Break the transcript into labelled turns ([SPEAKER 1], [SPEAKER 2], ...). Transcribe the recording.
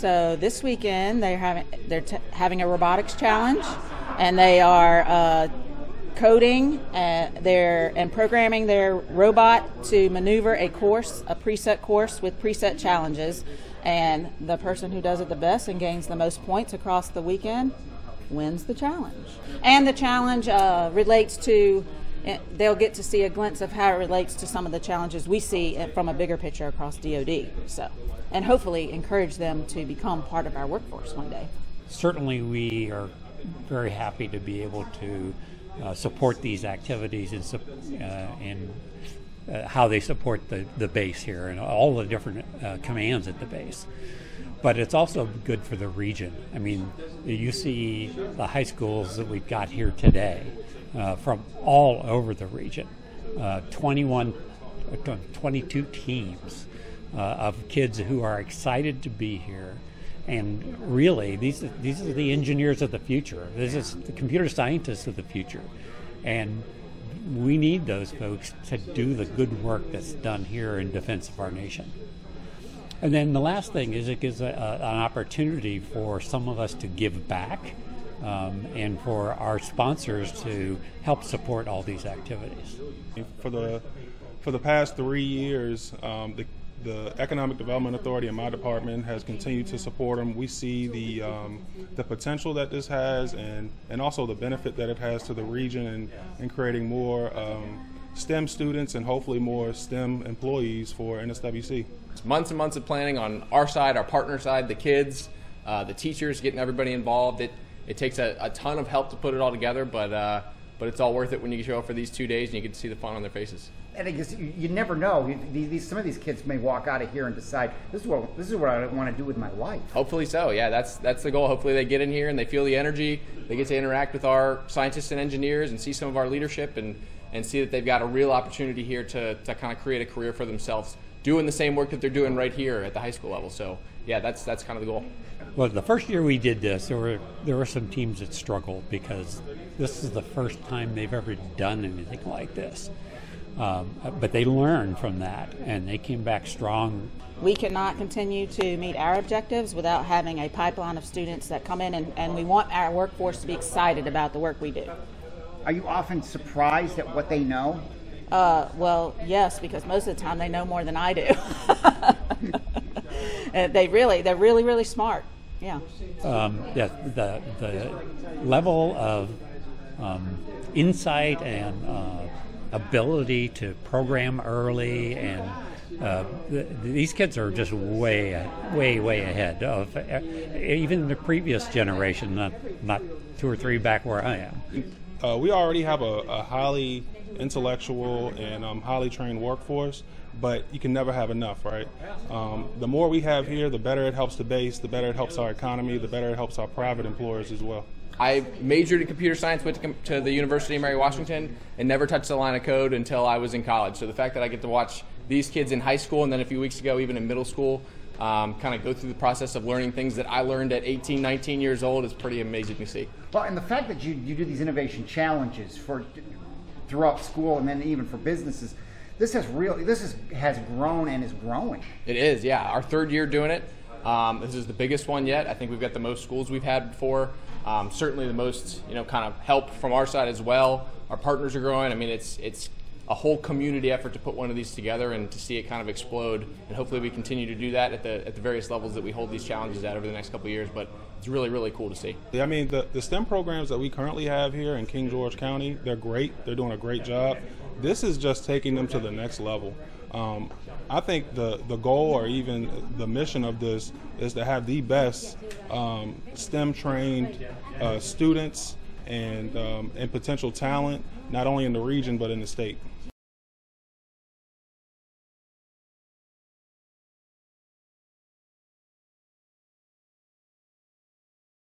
[SPEAKER 1] So this weekend they're having a robotics challenge, and they are coding and programming their robot to maneuver a preset course with preset challenges. And the person who does it the best and gains the most points across the weekend wins the challenge. And the challenge relates to, they'll get to see a glimpse of how it relates to some of the challenges we see from a bigger picture across DoD. So, and hopefully encourage them to become part of our workforce one day.
[SPEAKER 2] Certainly we are very happy to be able to support these activities and how they support the base here and all the different commands at the base. But it's also good for the region. I mean, you see the high schools that we've got here today from all over the region, 22 teams of kids who are excited to be here. And really, these are the engineers of the future. This is the computer scientists of the future. And we need those folks to do the good work that's done here in defense of our nation. And then the last thing is it gives an opportunity for some of us to give back and for our sponsors to help support all these activities.
[SPEAKER 3] For the past 3 years, the Economic Development Authority in my department has continued to support them. We see the potential that this has and also the benefit that it has to the region in creating more STEM students and hopefully more STEM employees for NSWC.
[SPEAKER 4] It's months and months of planning on our side, our partner side, the kids, the teachers, getting everybody involved. It takes a ton of help to put it all together, but it's all worth it when you show up for these 2 days and you get to see the fun on their faces.
[SPEAKER 5] And I guess you never know. Some of these kids may walk out of here and decide this is what I want to do with my life.
[SPEAKER 4] Hopefully so. Yeah, that's the goal. Hopefully they get in here and they feel the energy. They get to interact with our scientists and engineers and see some of our leadership and see that they've got a real opportunity here to kind of create a career for themselves, doing the same work that they're doing right here at the high school level. So yeah, that's kind of the goal.
[SPEAKER 2] Well, the first year we did this, there were some teams that struggled because this is the first time they've ever done anything like this. But they learned from that, and they came back strong.
[SPEAKER 1] We cannot continue to meet our objectives without having a pipeline of students that come in, and we want our workforce to be excited about the work we do.
[SPEAKER 5] Are you often surprised at what they know?
[SPEAKER 1] Well, yes, because most of the time they know more than I do. They're really smart. Yeah.
[SPEAKER 2] The level of insight and ability to program early, and these kids are just way ahead of even the previous generation, not 2 or 3 back where I am.
[SPEAKER 3] We already have a highly intellectual and highly trained workforce, but you can never have enough, right? The more we have here, the better it helps the base, the better it helps our economy, the better it helps our private employers as well.
[SPEAKER 4] I majored in computer science, went to the University of Mary Washington, and never touched a line of code until I was in college. So the fact that I get to watch these kids in high school and then a few weeks ago even in middle school kind of go through the process of learning things that I learned at 18, 19 years old is pretty amazing to see.
[SPEAKER 5] Well, and the fact that you do these innovation challenges throughout school and then even for businesses, this has grown and is growing.
[SPEAKER 4] It is, yeah. Our 3rd year doing it. This is the biggest one yet. I think we've got the most schools we've had before. Certainly the most, kind of help from our side as well. Our partners are growing. I mean, it's a whole community effort to put one of these together and to see it kind of explode. And hopefully we continue to do that at the various levels that we hold these challenges at over the next couple of years. But it's really, really cool to see.
[SPEAKER 3] I mean, the STEM programs that we currently have here in King George County, they're great. They're doing a great job. This is just taking them to the next level. I think the goal or even the mission of this is to have the best STEM-trained students and potential talent, not only in the region but in the state.